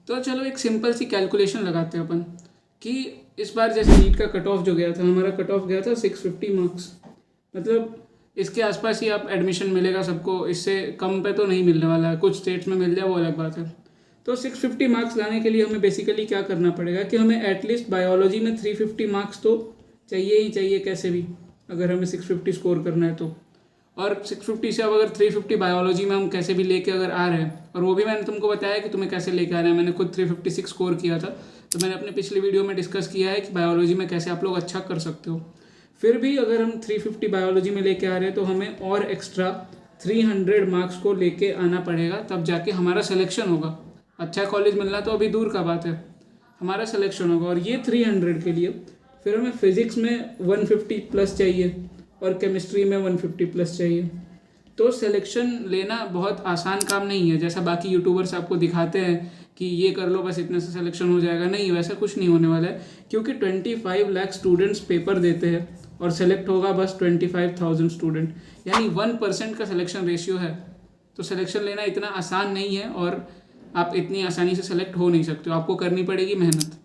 तो चलो एक सिंपल सी कैलकुलेशन लगाते हैं अपन कि इस बार जैसे नीट का कट ऑफ जो गया था, हमारा कट ऑफ गया था 650 मार्क्स। मतलब इसके आसपास ही आप एडमिशन मिलेगा सबको, इससे कम पे तो नहीं मिलने वाला है। कुछ स्टेट्स में मिल जाए वो अलग बात है। तो 650 मार्क्स लाने के लिए हमें बेसिकली क्या करना पड़ेगा कि हमें एटलीस्ट बायोलॉजी में 350 मार्क्स तो चाहिए ही चाहिए कैसे भी, अगर हमें 650 स्कोर करना है तो। और 650 से अब अगर 350 बायोलॉजी में हम कैसे भी लेके अगर आ रहे हैं, और वो भी मैंने तुमको बताया कि तुम्हें कैसे लेके आ रहे हैं। मैंने खुद 356 स्कोर किया था, तो मैंने अपने पिछले वीडियो में डिस्कस किया है कि बायोलॉजी में कैसे आप लोग अच्छा कर सकते हो। फिर भी अगर हम 350 बायोलॉजी में लेके आ रहे हैं तो हमें और एक्स्ट्रा 300 मार्क्स को लेके आना पड़ेगा, तब जाके हमारा सिलेक्शन होगा। अच्छा कॉलेज मिलना तो अभी दूर का बात है, हमारा सिलेक्शन होगा। और ये 300 के लिए फिर हमें फिजिक्स में 150 प्लस चाहिए और केमिस्ट्री में 150 प्लस चाहिए। तो सिलेक्शन लेना बहुत आसान काम नहीं है, जैसा बाकी यूट्यूबर्स आपको दिखाते हैं कि ये कर लो बस इतने से सिलेक्शन हो जाएगा। नहीं, वैसा कुछ नहीं होने वाला है, क्योंकि 25 लाख स्टूडेंट्स पेपर देते हैं और सेलेक्ट होगा बस 25,000 स्टूडेंट, यानी 1% का सिलेक्शन रेशियो है। तो सिलेक्शन लेना इतना आसान नहीं है और आप इतनी आसानी से सेलेक्ट हो नहीं सकते हो, आपको करनी पड़ेगी मेहनत।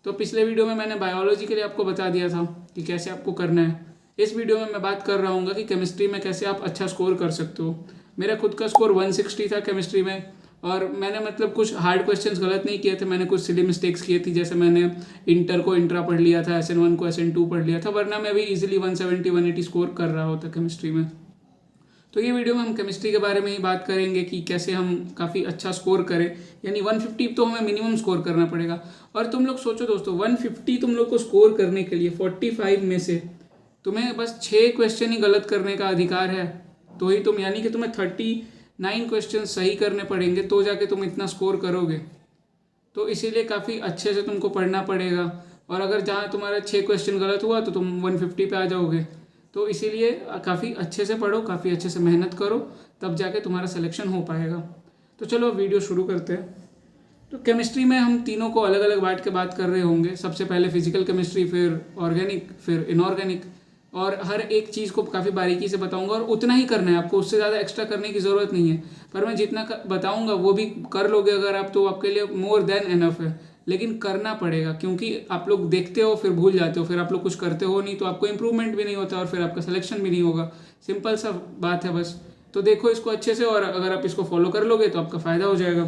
तो पिछले वीडियो में मैंने बायोलॉजी के लिए आपको बता दिया था कि कैसे आपको करना है। इस वीडियो में मैं बात कर रहा हूँ कि केमिस्ट्री में कैसे आप अच्छा स्कोर कर सकते हो। मेरा खुद का स्कोर 160 था केमिस्ट्री में, और मैंने मतलब कुछ हार्ड क्वेश्चंस गलत नहीं किए थे, मैंने कुछ सिली मिस्टेक्स किए थी। जैसे मैंने इंटर को इंट्रा पढ़ लिया था, SN1 को SN2 पढ़ लिया था, वरना मैं भी इजीली 170-180 स्कोर कर रहा होता केमिस्ट्री में। तो ये वीडियो में हम केमिस्ट्री के बारे में ही बात करेंगे कि कैसे हम काफ़ी अच्छा स्कोर करें, यानी 150 तो हमें मिनिमम स्कोर करना पड़ेगा। और तुम लोग सोचो दोस्तों, 150 तुम लोग को स्कोर करने के लिए 45 में से तुम्हें बस 6 क्वेश्चन ही गलत करने का अधिकार है, तो ही तुम, यानी कि तुम्हें 39 क्वेश्चन सही करने पड़ेंगे तो जाके तुम इतना स्कोर करोगे। तो इसीलिए काफ़ी अच्छे से तुमको पढ़ना पड़ेगा, और अगर जहाँ तुम्हारा 6 क्वेश्चन गलत हुआ तो तुम 150 पे आ जाओगे। तो इसीलिए काफ़ी अच्छे से पढ़ो, काफ़ी अच्छे से मेहनत करो, तब जाके तुम्हारा सिलेक्शन हो पाएगा। तो चलो वीडियो शुरू करते हैं। तो केमिस्ट्री में हम तीनों को अलग अलग बांट के बात कर रहे होंगे। सबसे पहले फिजिकल केमिस्ट्री, फिर ऑर्गेनिक, फिर इनऑर्गेनिक, और हर एक चीज़ को काफ़ी बारीकी से बताऊंगा। और उतना ही करना है आपको, उससे ज़्यादा एक्स्ट्रा करने की ज़रूरत नहीं है। पर मैं जितना बताऊंगा वो भी कर लोगे अगर आप, तो आपके लिए मोर देन एनफ है। लेकिन करना पड़ेगा, क्योंकि आप लोग देखते हो फिर भूल जाते हो, फिर आप लोग कुछ करते हो नहीं, तो आपको इंप्रूवमेंट भी नहीं होता और फिर आपका सिलेक्शन भी नहीं होगा। सिंपल सा बात है बस। तो देखो इसको अच्छे से, और अगर आप इसको फॉलो कर लोगे तो आपका फ़ायदा हो जाएगा।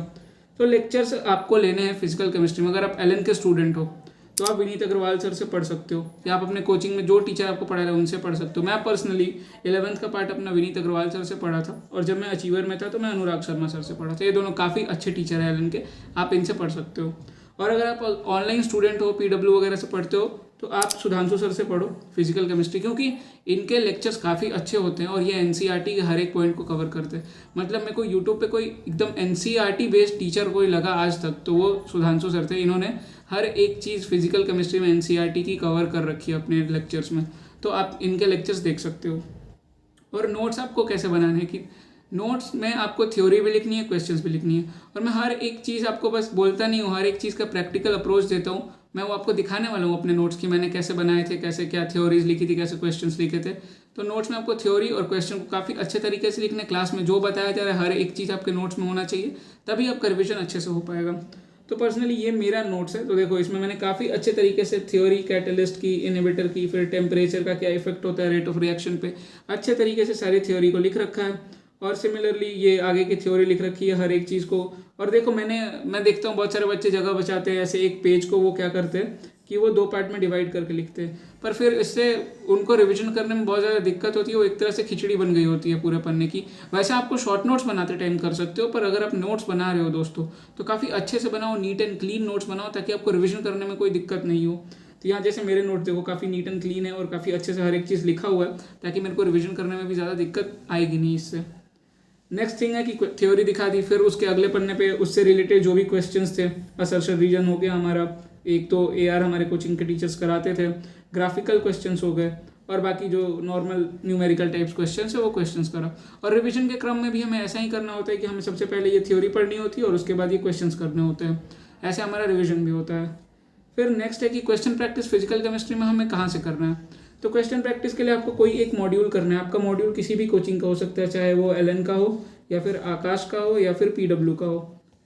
तो लेक्चर्स आपको लेने हैं फिजिकल केमिस्ट्री में। अगर आप LN के स्टूडेंट हो तो आप विनीत अग्रवाल सर से पढ़ सकते हो, या आप अपने कोचिंग में जो टीचर आपको पढ़ा रहे हैं उनसे पढ़ सकते हो। मैं पर्सनली 11th का पार्ट अपना विनीत अग्रवाल सर से पढ़ा था, और जब मैं अचीवर में था तो मैं अनुराग शर्मा सर से पढ़ा था। ये दोनों काफ़ी अच्छे टीचर हैं LN के, आप इनसे पढ़ सकते हो। और अगर आप ऑनलाइन स्टूडेंट हो, PW वगैरह से पढ़ते हो, तो आप सुधांशु सर से पढ़ो फिजिकल केमिस्ट्री, क्योंकि इनके लेक्चर्स काफ़ी अच्छे होते हैं और ये NCERT के हर एक पॉइंट को कवर करते हैं। मतलब मेरे को यूट्यूब पे कोई एकदम NCERT बेस्ड टीचर कोई लगा आज तक, तो वो सुधांशु सर थे। इन्होंने हर एक चीज़ फिजिकल केमिस्ट्री में NCERT की कवर कर रखी है अपने लेक्चर्स में, तो आप इनके लेक्चर्स देख सकते हो। और नोट्स आपको कैसे बनाने हैं कि नोट्स में आपको थ्योरी भी लिखनी है, क्वेश्चंस भी लिखनी है। और मैं हर एक चीज़ आपको बस बोलता नहीं हूँ, हर एक चीज़ का प्रैक्टिकल अप्रोच देता हूँ। मैं वो आपको दिखाने वाला हूँ अपने नोट्स की, मैंने कैसे बनाए थे, कैसे क्या थ्योरीज लिखी थी, कैसे क्वेश्चंस लिखे थे। तो नोट्स में आपको थ्योरी और क्वेश्चन को काफ़ी अच्छे तरीके से लिखने, क्लास में जो बताया जा रहा है हर एक चीज़ आपके नोट्स में होना चाहिए, तभी आपका रिविजन अच्छे से हो पाएगा। तो पर्सनली ये मेरा नोट्स है। तो देखो इसमें मैंने काफ़ी अच्छे तरीके से थ्योरी, कैटलिस्ट की, इनहिबिटर की, फिर टेम्परेचर का क्या इफेक्ट होता है रेट ऑफ रिएक्शन पे, अच्छे तरीके से सारी थ्योरी को लिख रखा है। और सिमिलरली ये आगे की थ्योरी लिख रखी है हर एक चीज़ को। और देखो मैं देखता हूँ बहुत सारे बच्चे जगह बचाते हैं, ऐसे एक पेज को वो क्या करते हैं कि वो 2 पार्ट में डिवाइड करके लिखते हैं, पर फिर इससे उनको रिवीजन करने में बहुत ज़्यादा दिक्कत होती है। वो एक तरह से खिचड़ी बन गई होती है पूरे पन्ने की। वैसे आपको शॉर्ट नोट्स बनाते टाइम कर सकते हो, पर अगर आप नोट्स बना रहे हो दोस्तों तो काफ़ी अच्छे से बनाओ, नीट एंड क्लीन नोट्स बनाओ, ताकि आपको रिविजन करने में कोई दिक्कत नहीं हो। तो यहाँ जैसे मेरे नोट देखो काफ़ी नीट एंड क्लीन है और काफ़ी अच्छे से हर एक चीज़ लिखा हुआ है, ताकि मेरे को रिविजन करने में भी ज़्यादा दिक्कत आएगी नहीं इससे। नेक्स्ट थिंग है कि थ्योरी दिखा दी, फिर उसके अगले पन्ने पे उससे रिलेटेड जो भी क्वेश्चंस थे, असर्शन रीजन हो गया हमारा, एक तो AR हमारे कोचिंग के टीचर्स कराते थे, ग्राफिकल क्वेश्चंस हो गए, और बाकी जो नॉर्मल न्यूमेरिकल टाइप्स क्वेश्चंस है वो क्वेश्चंस करा। और रिवीजन के क्रम में भी हमें ऐसा ही करना होता है कि हमें सबसे पहले ये थ्योरी पढ़नी होती है और उसके बाद ये क्वेश्चंस करने होते हैं। ऐसे हमारा रिविजन भी होता है। फिर नेक्स्ट है कि क्वेश्चन प्रैक्टिस फिजिकल केमिस्ट्री में हमें कहाँ से करना है। तो क्वेश्चन प्रैक्टिस के लिए आपको कोई एक मॉड्यूल करना है। आपका मॉड्यूल किसी भी कोचिंग का हो सकता है, चाहे वो LN का हो, या फिर आकाश का हो, या फिर PW का हो।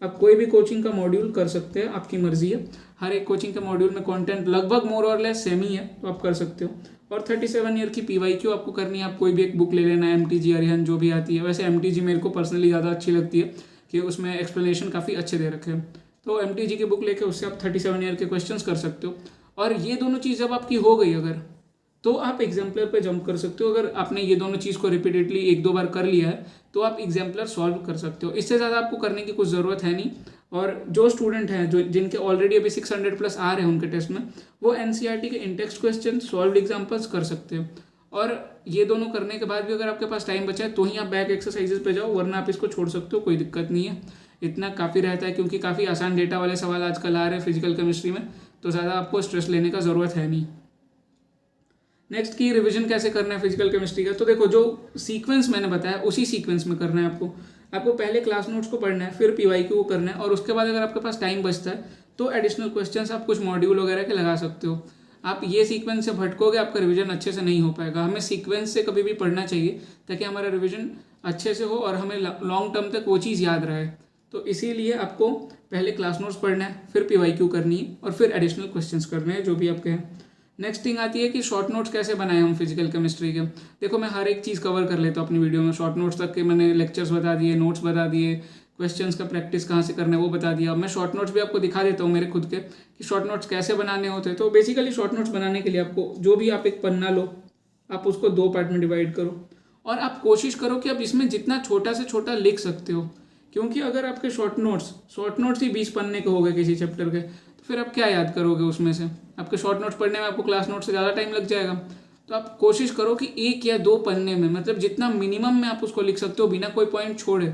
आप कोई भी कोचिंग का मॉड्यूल कर सकते हैं, आपकी मर्जी है। हर एक कोचिंग के मॉड्यूल में कंटेंट लगभग मोर और लेस सेम ही है, तो आप कर सकते हो। और 37 ईयर की PYQ आपको करनी है। आप कोई भी एक बुक ले लेना, MTG अरिहंत जो भी आती है। वैसे MTG मेरे को पर्सनली ज़्यादा अच्छी लगती है कि उसमें एक्सप्लेनेशन काफ़ी अच्छे दे रखे हैं, तो MTG की बुक लेके उससे आप 37 ईयर के क्वेश्चंस कर सकते हो। और ये दोनों चीज़ जब आपकी हो गई अगर, तो आप एग्जाम्पलर पे जंप कर सकते हो। अगर आपने ये दोनों चीज़ को रिपीटेडली 1-2 बार कर लिया है तो आप एग्जाम्पलर सॉल्व कर सकते हो। इससे ज़्यादा आपको करने की कुछ ज़रूरत है नहीं। और जो स्टूडेंट हैं जो जिनके ऑलरेडी अभी 600+ आ रहे हैं उनके टेस्ट में, वो NCERT के इंटेक्स्ट क्वेश्चन सॉल्व एग्जाम्पल्स कर सकते हो। और ये दोनों करने के बाद भी अगर आपके पास टाइम बचा है तो ही आप बैक एक्सरसाइजेस पे जाओ, वरना आप इसको छोड़ सकते हो, कोई दिक्कत नहीं है। इतना काफ़ी रहता है क्योंकि काफ़ी आसान डेटा वाले सवाल आजकल आ रहे हैं फिजिकल केमिस्ट्री में, तो ज़्यादा आपको स्ट्रेस लेने का ज़रूरत है नहीं। नेक्स्ट की रिवीजन कैसे करना है फिजिकल केमिस्ट्री का, तो देखो जो सीक्वेंस मैंने बताया उसी सीक्वेंस में करना है आपको पहले क्लास नोट्स को पढ़ना है, फिर PYQ को करना है, और उसके बाद अगर आपके पास टाइम बचता है तो एडिशनल क्वेश्चंस आप कुछ मॉड्यूल वगैरह के लगा सकते हो। आप ये सीक्वेंस से भटकोगे आपका रिवीजन अच्छे से नहीं हो पाएगा। हमें सीक्वेंस से कभी भी पढ़ना चाहिए ताकि हमारा रिवीजन अच्छे से हो और हमें लॉन्ग टर्म तक वो चीज़ याद रहे। तो इसीलिए आपको पहले क्लास नोट्स पढ़ना है, फिर PYQ करनी है, और फिर एडिशनल क्वेश्चंस करने हैं जो भी आपके हैं। नेक्स्ट थिंग आती है कि शॉर्ट नोट्स कैसे बनाए हम फिजिकल केमिस्ट्री के। देखो मैं हर एक चीज़ कवर कर लेता हूँ अपनी वीडियो में। शॉर्ट नोट्स तक के मैंने लेक्चर्स बता दिए, नोट्स बता दिए, क्वेश्चंस का प्रैक्टिस कहाँ से करना है वो बता दिया। मैं शॉर्ट नोट्स भी आपको दिखा देता हूँ मेरे खुद के कि शॉर्ट नोट्स कैसे बनाने होते हैं। तो बेसिकली शॉर्ट नोट्स बनाने के लिए आपको जो भी आप एक पन्ना लो, आप उसको 2 पार्ट में डिवाइड करो, और आप कोशिश करो कि आप इसमें जितना छोटा से छोटा लिख सकते हो। क्योंकि अगर आपके शॉर्ट नोट्स ही 20 पन्ने के हो गए किसी चैप्टर के, तो फिर आप क्या याद करोगे उसमें से। आपके शॉर्ट नोट्स पढ़ने में आपको क्लास नोट से ज़्यादा टाइम लग जाएगा। तो आप कोशिश करो कि 1 या 2 पन्ने में, मतलब जितना मिनिमम में आप उसको लिख सकते हो बिना कोई पॉइंट छोड़े,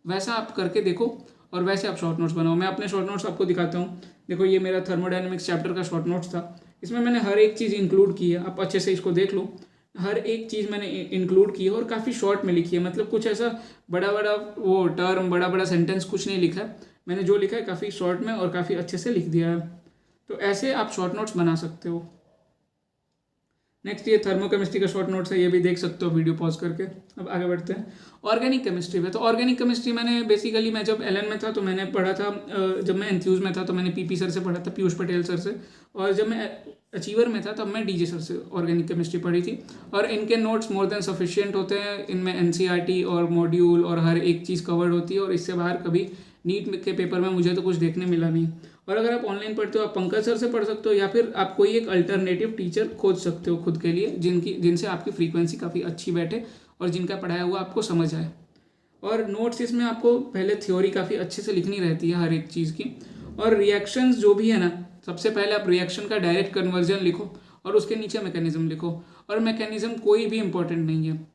वैसा आप करके देखो और वैसे आप शॉर्ट नोट्स बनाओ। मैं अपने शॉर्ट नोट्स आपको दिखाता हूँ। देखो ये मेरा थर्मोडायनेमिक्स चैप्टर का शॉर्ट नोट्स था। इसमें मैंने हर एक चीज़ इंक्लूड की है, आप अच्छे से इसको देख लो। हर एक चीज़ मैंने इंक्लूड की है और काफ़ी शॉर्ट में लिखी है। मतलब कुछ ऐसा बड़ा बड़ा वो टर्म, बड़ा बड़ा सेंटेंस कुछ नहीं लिखा है मैंने। जो लिखा है काफ़ी शॉर्ट में और काफ़ी अच्छे से लिख दिया है। तो ऐसे आप शॉर्ट नोट्स बना सकते हो। नेक्स्ट ये थर्मोकेमिस्ट्री का शॉर्ट नोट्स है, ये भी देख सकते हो वीडियो पॉज करके। अब आगे बढ़ते हैं ऑर्गेनिक केमिस्ट्री में। तो ऑर्गेनिक केमिस्ट्री मैंने बेसिकली, मैं जब LN में था तो मैंने पढ़ा था, जब मैं एंथ्यूज में था तो मैंने PP सर से पढ़ा था, पीयूष पटेल सर से। और जब मैं अचीवर में था तब मैं DJ सर से ऑर्गेनिक केमिस्ट्री पढ़ी थी। और इनके नोट्स मोर देन सफिशिएंट होते हैं। इनमें NCERT और मॉड्यूल और हर एक चीज़ कवर्ड होती है, और इससे बाहर कभी नीट के पेपर में मुझे तो कुछ देखने मिला नहीं। और अगर आप ऑनलाइन पढ़ते हो आप पंकज सर से पढ़ सकते हो, या फिर आप कोई एक अल्टरनेटिव टीचर खोज सकते हो खुद के लिए जिनसे आपकी फ्रीक्वेंसी काफ़ी अच्छी बैठे और जिनका पढ़ाया हुआ आपको समझ आए। और नोट्स इसमें आपको पहले थ्योरी काफ़ी अच्छे से लिखनी रहती है हर एक चीज़ की। और रिएक्शंस जो भी है ना, सबसे पहले आप रिएक्शन का डायरेक्ट कन्वर्जन लिखो और उसके नीचे मैकेनिज्म लिखो। और मैकेनिज्म कोई भी इंपॉर्टेंट नहीं है।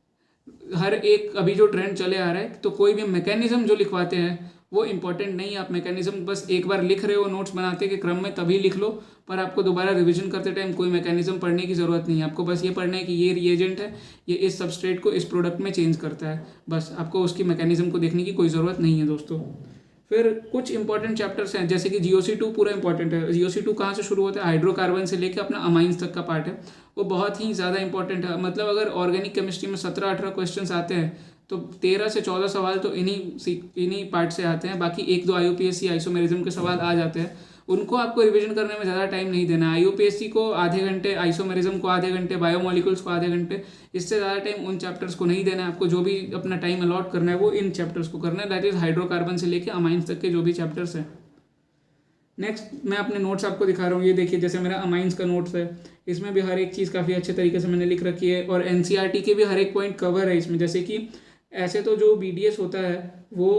हर एक अभी जो ट्रेंड चले आ रहा है, तो कोई भी मैकेनिज्म जो लिखवाते हैं वो इंपॉर्टेंट नहीं है। आप मैकेनिज्म बस एक बार लिख रहे हो नोट्स बनाते के क्रम में तभी लिख लो, पर आपको दोबारा रिवीजन करते टाइम कोई मैकेनिज्म पढ़ने की ज़रूरत नहीं है। आपको बस ये पढ़ना है कि ये रिएजेंट है, ये इस सबस्ट्रेट को इस प्रोडक्ट में चेंज करता है, बस। आपको उसकी मैकेनिज्म को देखने की कोई ज़रूरत नहीं है दोस्तों। फिर कुछ इंपॉर्टेंट चैप्टर्स हैं, जैसे कि GOC2 पूरा इंपॉर्टेंट है। GOC2 कहाँ से शुरू होता है? हाइड्रोकार्बन से लेकर अपना अमाइंस तक का पार्ट है, वो बहुत ही ज़्यादा इंपॉर्टेंट है। मतलब अगर ऑर्गेनिक केमिस्ट्री में 17-18 क्वेश्चन आते हैं तो 13 से 14 सवाल तो इन्हीं पार्ट से आते हैं। बाकी 1-2 IUPAC आइसोमेरिज्म के सवाल आ जाते हैं, उनको आपको रिवीजन करने में ज़्यादा टाइम नहीं देना। IUPAC को आधे घंटे, आइसोमेरिज्म को आधे घंटे, बायोमोलिकुल्स को आधे घंटे, इससे ज़्यादा टाइम उन चैप्टर्स को नहीं देना है। आपको जो भी अपना टाइम अलॉट करना है वो इन चैप्टर्स को करना है, दैट इज़ हाइड्रोकार्बन से लेकर अमाइंस तक के जो भी चैप्टर्स हैं। नेक्स्ट मैं अपने नोट्स आपको दिखा रहा हूँ, ये देखिए जैसे मेरा अमाइंस का नोट्स है, इसमें भी हर एक चीज़ काफ़ी अच्छे तरीके से मैंने लिख रखी है। और NCERT के भी हर एक पॉइंट कवर है इसमें। जैसे कि ऐसे तो जो BDS होता है वो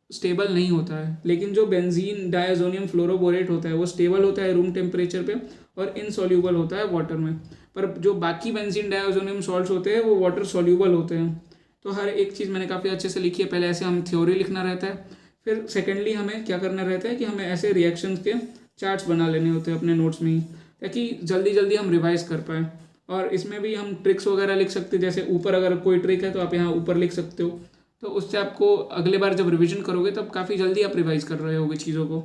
स्टेबल नहीं होता है, लेकिन जो बेंजीन डायज़ोनियम फ्लोरोबोरेट होता है वो स्टेबल होता है रूम टेम्परेचर पे और इनसॉल्यूबल होता है वाटर में। पर जो बाकी बेंजीन डायज़ोनियम सॉल्ट्स होते हैं वो वाटर सॉल्यूबल होते हैं। तो हर एक चीज़ मैंने काफ़ी अच्छे से लिखी है। पहले ऐसे हम थ्योरी लिखना रहता है, फिर सेकेंडली हमें क्या करना रहता है कि हमें ऐसे रिएक्शंस के चार्ट्स बना लेने होते हैं अपने नोट्स में ही, ताकि जल्दी जल्दी हम रिवाइज कर पाएँ। और इसमें भी हम ट्रिक्स वगैरह लिख सकते हैं, जैसे ऊपर अगर कोई ट्रिक है तो आप यहाँ ऊपर लिख सकते हो, तो उससे आपको अगले बार जब रिवीजन करोगे तब काफ़ी जल्दी आप रिवाइज कर रहे होगे चीज़ों को।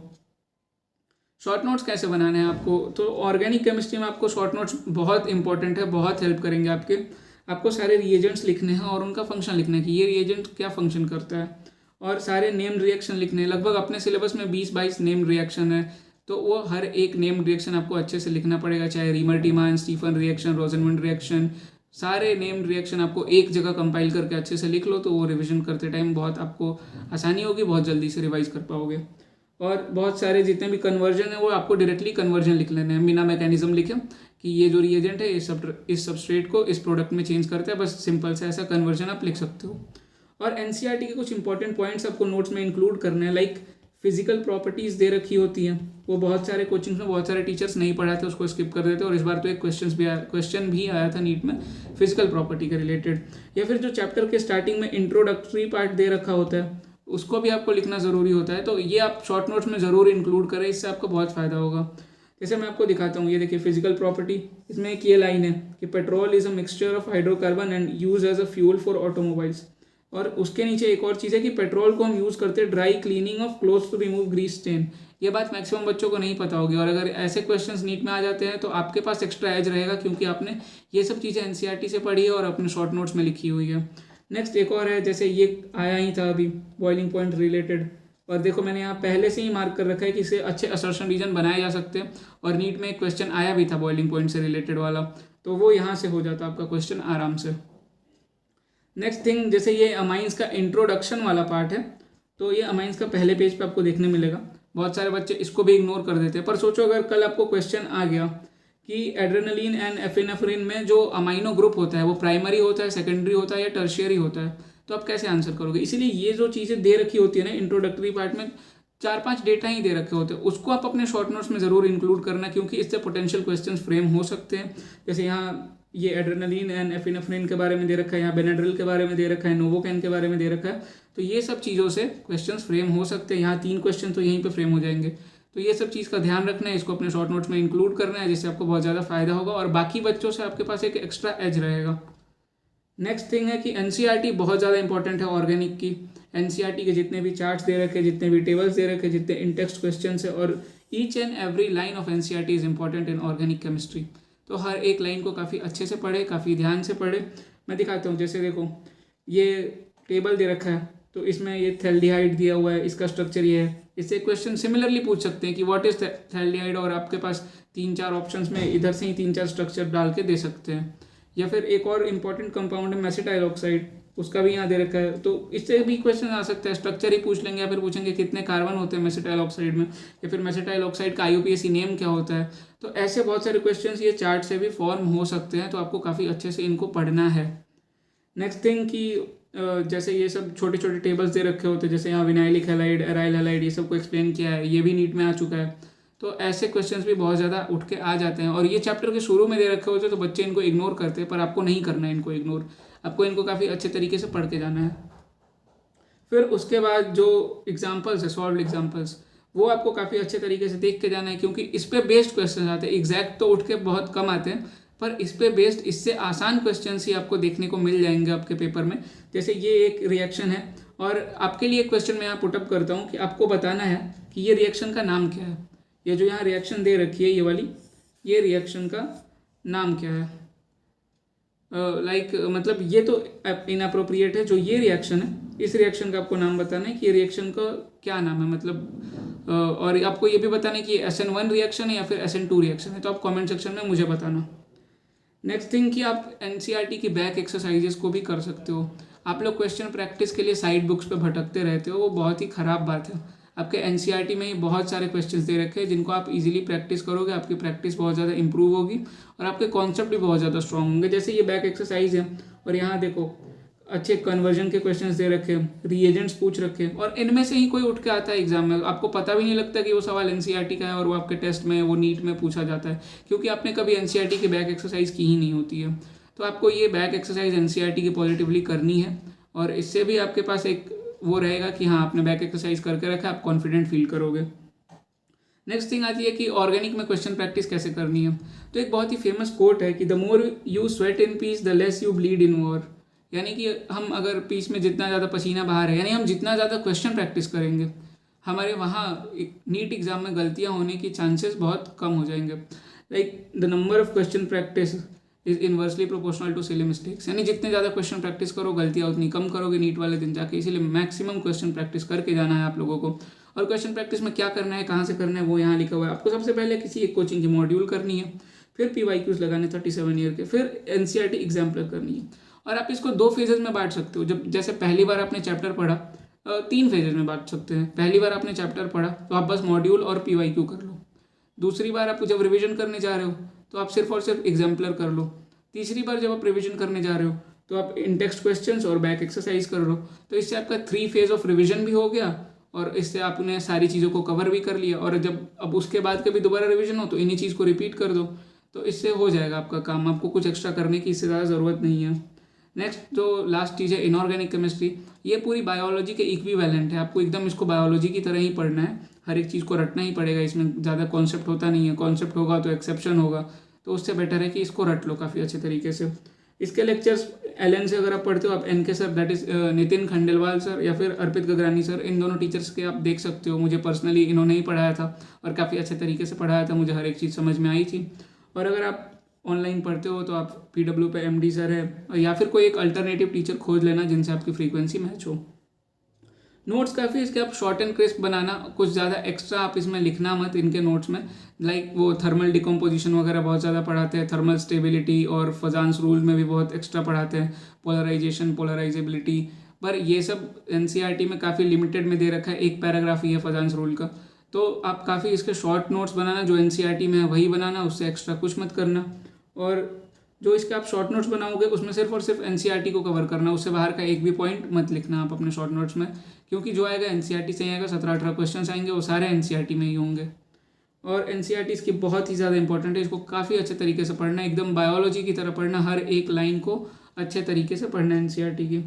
शॉर्ट नोट्स कैसे बनाने हैं आपको, तो ऑर्गेनिक केमिस्ट्री में आपको शॉर्ट नोट्स बहुत इंपॉर्टेंट है, बहुत हेल्प करेंगे आपके। आपको सारे रिएजेंट्स लिखने हैं और उनका फंक्शन लिखना है कि ये रिएजेंट क्या फंक्शन करता है, और सारे नेम्ड रिएक्शन लिखने, लगभग अपने सिलेबस में 20-22 नेम्ड रिएक्शन है, तो वो हर एक नेम्ड रिएक्शन आपको अच्छे से लिखना पड़ेगा, चाहे रीमर-टीमान, स्टीफन रिएक्शन, रोजेनमंड रिएक्शन, सारे नेम्ड रिएक्शन आपको एक जगह कंपाइल करके अच्छे से लिख लो, तो वो रिवीजन करते टाइम बहुत आपको आसानी होगी, बहुत जल्दी से रिवाइज कर पाओगे। और बहुत सारे जितने भी कन्वर्जन है वो आपको डायरेक्टली कन्वर्जन लिख लेने हैं, बिना मैकेनिज्म लिखे कि ये जो रिएजेंट है इस सबस्ट्रेट को इस प्रोडक्ट में चेंज करता है, बस सिंपल से ऐसा कन्वर्जन आप लिख सकते हो। और एनसीईआरटी के कुछ इंपॉर्टेंट पॉइंट्स आपको नोट्स में इंक्लूड करने हैं, लाइक फिजिकल प्रॉपर्टीज़ दे रखी होती हैं, वो बहुत सारे कोचिंग्स में बहुत सारे टीचर्स नहीं पढ़ाते, उसको स्किप कर देते, और इस बार तो एक क्वेश्चन भी आया था नीट में फिजिकल प्रॉपर्टी के रिलेटेड। या फिर जो चैप्टर के स्टार्टिंग में इंट्रोडक्टरी पार्ट दे रखा होता है, उसको भी आपको लिखना ज़रूरी होता है, तो ये आप शॉर्ट नोट्स में ज़रूर इंक्लूड करें, इससे आपको बहुत फ़ायदा होगा। जैसे मैं आपको दिखाता हूँ, ये देखिए फिजिकल प्रॉपर्टी, इसमें एक ये लाइन है कि petrol is a mixture of hydrocarbon and use as a fuel for automobiles. और उसके नीचे एक और चीज़ है कि पेट्रोल को हम यूज़ करते हैं dry cleaning of clothes to remove grease stain. ये बात मैक्सिमम बच्चों को नहीं पता होगी, और अगर ऐसे क्वेश्चंस नीट में आ जाते हैं तो आपके पास एक्स्ट्रा एज रहेगा, क्योंकि आपने ये सब चीज़ें एनसीईआरटी से पढ़ी है और अपने शॉर्ट नोट्स में लिखी हुई है। नेक्स्ट एक और है, जैसे ये आया ही था अभी बॉइलिंग पॉइंट रिलेटेड, और देखो मैंने यहाँ पहले से ही मार्क कर रखा है कि इसे अच्छे असर्शन रीजन बनाए जा सकते हैं, और नीट में एक क्वेश्चन आया भी था बॉइलिंग पॉइंट से रिलेटेड वाला, तो वो यहाँ से हो जाता आपका क्वेश्चन आराम से। नेक्स्ट थिंग, जैसे ये अमाइंस का इंट्रोडक्शन वाला पार्ट है, तो ये अमाइंस का पहले पेज पे आपको देखने मिलेगा। बहुत सारे बच्चे इसको भी इग्नोर कर देते हैं, पर सोचो अगर कल आपको क्वेश्चन आ गया कि एड्रेनलिन एंड एफिनेफ्रिन में जो अमाइनो ग्रुप होता है वो प्राइमरी होता है, सेकेंडरी होता है या टर्शियरी होता है, तो आप कैसे आंसर करोगे। इसीलिए ये जो चीज़ें दे रखी होती है ना इंट्रोडक्टरी पार्ट में, 4-5 डेटा ही दे रखे होते हैं, उसको आप अपने शॉर्ट नोट्स में ज़रूर इंक्लूड करना, क्योंकि इससे पोटेंशियल क्वेश्चंस फ्रेम हो सकते हैं। जैसे यहाँ ये एड्रेनलिन एंड एफिनेफ्रिन के बारे में दे रखा है, यहाँ बेनाड्रिल के बारे में दे रखा है, नोवोकैन के बारे में दे रखा है, तो ये सब चीज़ों से क्वेश्चंस फ्रेम हो सकते हैं। यहाँ 3 क्वेश्चन तो यहीं पे फ्रेम हो जाएंगे, तो ये सब चीज़ का ध्यान रखना है, इसको अपने शॉर्ट नोट्स में इंक्लूड करना है, जिससे आपको बहुत ज़्यादा फायदा होगा और बाकी बच्चों से आपके पास एक एक्स्ट्रा एज रहेगा। नेक्स्ट थिंग है कि एनसीईआरटी बहुत ज़्यादा इंपॉर्टेंट है ऑर्गेनिक की। एनसीईआरटी के जितने भी चार्ट्स दे रखे, जितने भी टेबल्स दे रखे, जितने इंटेक्स्ट क्वेश्चन है, और each and every line of NCERT is important in organic chemistry. तो हर एक लाइन को काफ़ी अच्छे से पढ़े, काफ़ी ध्यान से पढ़े। मैं दिखाता हूँ, जैसे देखो ये टेबल दे रखा है, तो इसमें ये थैल्डिहाइड दिया हुआ है, इसका स्ट्रक्चर ये है। इससे क्वेश्चन सिमिलरली पूछ सकते हैं कि व्हाट इज थैल्डिहाइड, और आपके पास 3-4 ऑप्शंस में इधर से ही 3-4 स्ट्रक्चर डाल के दे सकते हैं। या फिर एक और इंपॉर्टेंट कंपाउंड है मेसिटाइल ऑक्साइड, उसका भी यहाँ दे रखा है, तो इससे भी क्वेश्चन आ सकता है। स्ट्रक्चर ही पूछ लेंगे, या फिर पूछेंगे कितने कार्बन होते हैं मेसिटाइल ऑक्साइड में, या फिर मेसिटाइल ऑक्साइड का आईयूपीएसी नेम क्या होता है। तो ऐसे बहुत सारे क्वेश्चंस ये चार्ट से भी फॉर्म हो सकते हैं, तो आपको काफ़ी अच्छे से इनको पढ़ना है। नेक्स्ट थिंग कि जैसे ये सब छोटे छोटे टेबल्स दे रखे होते हैं, जैसे यहाँ विनाइलिक हैलाइड, एराइल हैलाइड, ये सब को एक्सप्लेन किया है, ये भी नीट में आ चुका है। तो ऐसे क्वेश्चंस भी बहुत ज़्यादा उठ के आ जाते हैं, और ये चैप्टर के शुरू में दे रखे होते हैं, तो बच्चे इनको इग्नोर करते हैं, पर आपको नहीं करना है इनको इग्नोर, आपको इनको काफ़ी अच्छे तरीके से पढ़ के जाना है। फिर उसके बाद जो एग्जाम्पल्स है, सॉल्व एग्जाम्पल्स, वो आपको काफ़ी अच्छे तरीके से देख के जाना है, क्योंकि इस पर बेस्ड क्वेश्चन आते हैं। एग्जैक्ट तो उठ के बहुत कम आते हैं, पर इस पे बेस्ड इससे आसान क्वेश्चन ही आपको देखने को मिल जाएंगे आपके पेपर में। जैसे ये एक रिएक्शन है, और आपके लिए क्वेश्चन मैं यहाँ पुटअप करता हूँ कि आपको बताना है कि ये रिएक्शन का नाम क्या है। ये जो यहाँ रिएक्शन दे रखी है ये वाली, ये रिएक्शन का नाम क्या है। मतलब ये तो इनअप्रोप्रिएट है, जो ये रिएक्शन है, इस रिएक्शन का आपको नाम बताना है कि ये रिएक्शन का क्या नाम है, मतलब और आपको ये भी बताना है कि ये SN1 रिएक्शन है या फिर SN2 रिएक्शन है, तो आप कमेंट सेक्शन में मुझे बताना। नेक्स्ट थिंग कि आप एनसीईआरटी की बैक एक्सरसाइजेस को भी कर सकते हो। आप लोग क्वेश्चन प्रैक्टिस के लिए साइड बुक्स पे भटकते रहते हो, वो बहुत ही ख़राब बात है। आपके एनसीईआरटी में ही बहुत सारे क्वेश्चंस दे रखे हैं, जिनको आप इजीली प्रैक्टिस करोगे, आपकी प्रैक्टिस बहुत ज़्यादा इंप्रूव होगी और आपके कॉन्सेप्ट भी बहुत ज़्यादा स्ट्रॉन्ग होंगे। जैसे ये बैक एक्सरसाइज है, और यहाँ देखो अच्छे कन्वर्जन के क्वेश्चंस दे रखे हैं, रिएजेंट्स पूछ रखे हैं, और इनमें से ही कोई उठ के आता है एग्जाम में। आपको पता भी नहीं लगता कि वो सवाल एनसीईआरटी का है, और वो आपके टेस्ट में, वो नीट में पूछा जाता है, क्योंकि आपने कभी एनसीईआरटी की बैक एक्सरसाइज की ही नहीं होती है। तो आपको ये बैक एक्सरसाइज एनसीईआरटी की पॉजिटिवली करनी है, और इससे भी आपके पास एक वो रहेगा कि हाँ आपने बैक एक्सरसाइज करके रखा, आप कॉन्फिडेंट फील करोगे। नेक्स्ट थिंग आती है कि ऑर्गेनिक में क्वेश्चन प्रैक्टिस कैसे करनी है। तो एक बहुत ही फेमस कोट है कि the more you sweat in peace the less you bleed in war. यानी कि हम अगर पीस में जितना ज़्यादा पसीना बहा रहे हैं, यानी हम जितना ज़्यादा क्वेश्चन प्रैक्टिस करेंगे, हमारे वहाँ नीट एग्जाम में गलतियाँ होने की चांसेस बहुत कम हो जाएंगे। Like the number of question practice is inversely proportional to silly mistakes, यानी जितने ज़्यादा क्वेश्चन प्रैक्टिस करो गलतियाँ उतनी कम करोगे नीट वाले दिन जाके, इसीलिए मैक्सिमम क्वेश्चन प्रैक्टिस करके जाना है आप लोगों को। और क्वेश्चन प्रैक्टिस में क्या करना है, कहाँ से करना है, वो यहाँ लिखा हुआ है। आपको सबसे पहले किसी एक कोचिंग की मॉड्यूल करनी है, फिर PYQs लगाने 37 ईयर के, फिर NCERT एग्जाम्पलर करनी है। और आप इसको 2 फेजेज में बांट सकते हो। जब जैसे पहली बार आपने चैप्टर पढ़ा, 3 फेजेज में बांट सकते हैं। पहली बार आपने चैप्टर पढ़ा तो आप बस मॉड्यूल और PYQ कर लो। दूसरी बार आप जब रिवीजन करने जा रहे हो तो आप सिर्फ और सिर्फ एग्जाम्पलर कर लो। तीसरी बार जब आप रिवीजन करने जा रहे हो तो आप इन टेक्स्ट क्वेश्चंस और बैक एक्सरसाइज कर लो। तो इससे आपका 3 फेज ऑफ रिवीजन भी हो गया और इससे आपने सारी चीज़ों को कवर भी कर लिया। और जब अब उसके बाद कभी दोबारा रिवीजन हो तो इन्हीं चीज़ को रिपीट कर दो, तो इससे हो जाएगा आपका काम। आपको कुछ एक्स्ट्रा करने की इससे ज़्यादा ज़रूरत नहीं है। नेक्स्ट जो लास्ट चीज़ है इनऑर्गेनिक केमिस्ट्री, ये पूरी बायोलॉजी के इक्विवेलेंट है। आपको एकदम इसको बायोलॉजी की तरह ही पढ़ना है, हर एक चीज़ को रटना ही पड़ेगा। इसमें ज़्यादा कॉन्सेप्ट होता नहीं है, कॉन्सेप्ट होगा तो एक्सेप्शन होगा, तो उससे बेटर है कि इसको रट लो काफ़ी अच्छे तरीके से। इसके लेक्चर्स LN से अगर आप पढ़ते हो, आप NK sir that is Nitin Khandelwal sir या फिर अर्पित गगरानी सर, इन दोनों टीचर्स के आप देख सकते हो। मुझे पर्सनली इन्होंने ही पढ़ाया था और काफ़ी अच्छे तरीके से पढ़ाया था, मुझे हर एक चीज़ समझ में आई थी। और अगर आप ऑनलाइन पढ़ते हो तो आप PW पे MD सर है, या फिर कोई एक अल्टरनेटिव टीचर खोज लेना जिनसे आपकी फ्रीक्वेंसी मैच हो। नोट्स काफ़ी इसके आप शॉर्ट एंड क्रिस्प बनाना, कुछ ज़्यादा एक्स्ट्रा आप इसमें लिखना मत इनके नोट्स में। लाइक वो थर्मल डिकम्पोजिशन वगैरह बहुत ज़्यादा पढ़ाते हैं, थर्मल स्टेबिलिटी और फजान्स रूल में भी बहुत एक्स्ट्रा पढ़ाते हैं, पोलराइजेशन, पोलराइजेबिलिटी। पर ये सब NCERT में काफ़ी लिमिटेड में दे रखा है, एक पैराग्राफ ही है फजान्स रूल का। तो आप काफ़ी इसके शॉर्ट नोट्स बनाना, जो NCERT में है वही बनाना, उससे एक्स्ट्रा कुछ मत करना। और जो इसके आप शॉर्ट नोट्स बनाओगे उसमें सिर्फ और सिर्फ NCERT को कवर करना, उससे बाहर का एक भी पॉइंट मत लिखना आप अपने शॉर्ट नोट्स में, क्योंकि जो आएगा NCERT से ही आएगा। 17-18 क्वेश्चन आएंगे, वो सारे NCERT में ही होंगे। और NCERT इसकी बहुत ही ज़्यादा इंपॉर्टेंट है, इसको काफ़ी अच्छे तरीके से पढ़ना, एकदम बायोलॉजी की तरह पढ़ना, हर एक लाइन को अच्छे तरीके से पढ़ना NCERT की।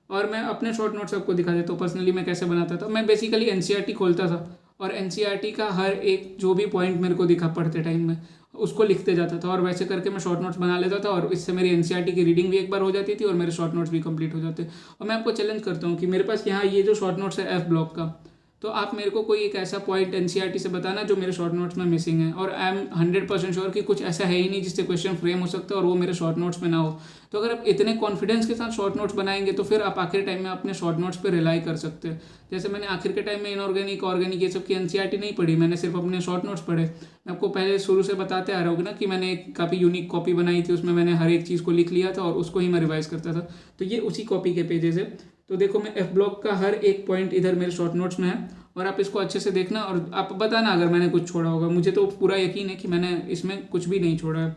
और मैं अपने शॉर्ट नोट्स आपको दिखा देता हूँ पर्सनली मैं कैसे बनाता था। मैं बेसिकली NCERT खोलता था और NCERT का हर एक जो भी पॉइंट मेरे को दिखा पढ़ते टाइम में उसको लिखते जाता था, और वैसे करके मैं शॉर्ट नोट्स बना लेता था। और इससे मेरी NCERT की रीडिंग भी एक बार हो जाती थी और मेरे शॉर्ट नोट्स भी कंप्लीट हो जाते। और मैं आपको चैलेंज करता हूँ कि मेरे पास यहाँ ये जो शॉर्ट नोट्स है F ब्लॉक का, तो आप मेरे को कोई एक ऐसा पॉइंट NCERT से बताना जो मेरे शॉर्ट नोट्स में मिसिंग है। और आई एम 100% श्योर कि कुछ ऐसा है ही नहीं जिससे क्वेश्चन फ्रेम हो सकता है और वो मेरे शॉर्ट नोट्स में ना हो। तो अगर आप इतने कॉन्फिडेंस के साथ शॉर्ट नोट्स बनाएंगे तो फिर आप आखिर टाइम में अपने शॉर्ट नोट्स पे रिलाई कर सकते हैं। जैसे मैंने आखिर के टाइम में इनऑर्गेनिक, ऑर्गेनिक ये सब की NCERT नहीं पढ़ी, मैंने सिर्फ अपने शॉर्ट नोट्स पढ़े। मैं आपको पहले शुरू से बताते आ रहा हूँ ना कि मैंने एक काफ़ी यूनिक कॉपी बनाई थी, उसमें मैंने हर एक चीज़ को लिख लिया था और उसको ही मैं रिवाइज करता था। तो ये उसी कॉपी के पेजेस है। तो देखो मैं F ब्लॉक का हर एक पॉइंट इधर मेरे शॉर्ट नोट्स में है, और आप इसको अच्छे से देखना और आप बताना अगर मैंने कुछ छोड़ा होगा। मुझे तो पूरा यकीन है कि मैंने इसमें कुछ भी नहीं छोड़ा है।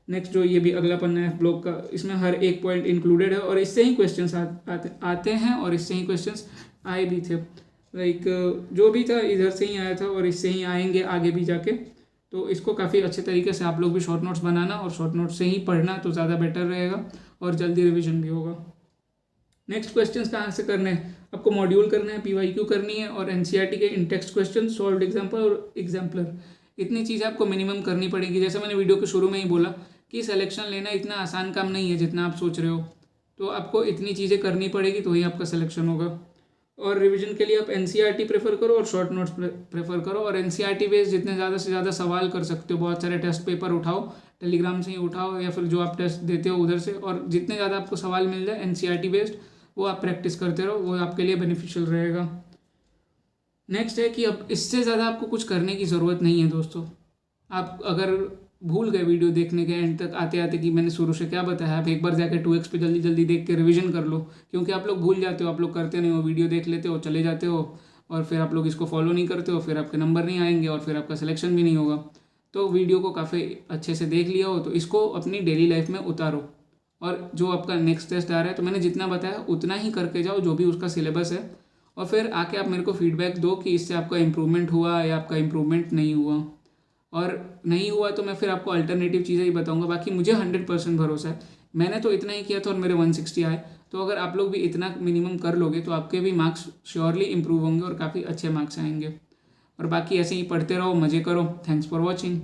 नेक्स्ट जो ये भी अगला पन्ना है F ब्लॉक का, इसमें हर एक पॉइंट इंक्लूडेड है और इससे ही क्वेश्चंस आते हैं और इससे ही क्वेश्चंस आए भी थे। लाइक जो भी था इधर से ही आया था और इससे ही आएंगे आगे भी जाके। तो इसको काफ़ी अच्छे तरीके से आप लोग भी शॉर्ट नोट्स बनाना और शॉर्ट नोट्स से ही पढ़ना, तो ज़्यादा बेटर रहेगा और जल्दी रिविजन भी होगा। नेक्स्ट क्वेश्चंस कहाँ से करने हैं, आपको मॉड्यूल करना है, PYQ करनी है और NCERT के इन टेक्स्ट क्वेश्चन, सॉल्व्ड एग्जाम्पल और एग्जाम्पलर, इतनी चीज़ें आपको मिनिमम करनी पड़ेगी। जैसे मैंने वीडियो के शुरू में ही बोला कि सिलेक्शन लेना इतना आसान काम नहीं है जितना आप सोच रहे हो। तो आपको इतनी चीज़ें करनी पड़ेगी तो ही आपका सिलेक्शन होगा। और रिवीजन के लिए आप NCERT प्रेफर करो और शॉर्ट नोट्स प्रेफर करो। और NCERT बेस्ड जितने ज़्यादा से ज़्यादा सवाल कर सकते हो, बहुत सारे टेस्ट पेपर उठाओ, टेलीग्राम से ही उठाओ या फिर जो आप टेस्ट देते हो उधर से, और जितने ज़्यादा आपको सवाल मिल जाए NCERT बेस्ड वो आप प्रैक्टिस करते रहो, वो आपके लिए बेनिफिशियल रहेगा। नेक्स्ट है कि अब इससे ज़्यादा आपको कुछ करने की ज़रूरत नहीं है दोस्तों। आप अगर भूल गए वीडियो देखने के एंड तक आते आते कि मैंने शुरू से क्या बताया, आप एक बार जाकर 2x पे जल्दी जल्दी देख के रिवीजन कर लो, क्योंकि आप लोग भूल जाते हो, आप लोग करते नहीं हो, वीडियो देख लेते हो, चले जाते हो और फिर आप लोग इसको फॉलो नहीं करते हो, फिर आपके नंबर नहीं आएंगे और फिर आपका सिलेक्शन भी नहीं होगा। तो वीडियो को काफ़ी अच्छे से देख लिया हो तो इसको अपनी डेली लाइफ में उतारो, और जो आपका नेक्स्ट टेस्ट आ रहा है तो मैंने जितना बताया उतना ही करके जाओ, जो भी उसका सिलेबस है, और फिर आके आप मेरे को फीडबैक दो कि इससे आपका इम्प्रूवमेंट हुआ या आपका इम्प्रूवमेंट नहीं हुआ। और नहीं हुआ तो मैं फिर आपको अल्टरनेटिव चीज़ें ही बताऊंगा। बाकी मुझे 100% भरोसा है, मैंने तो इतना ही किया था और मेरे 160 आए। तो अगर आप लोग भी इतना मिनिमम कर लोगे तो आपके भी मार्क्स श्योरली इंप्रूव होंगे और काफ़ी अच्छे मार्क्स आएंगे। और बाकी ऐसे ही पढ़ते रहो, मज़े करो। Thanks for watching.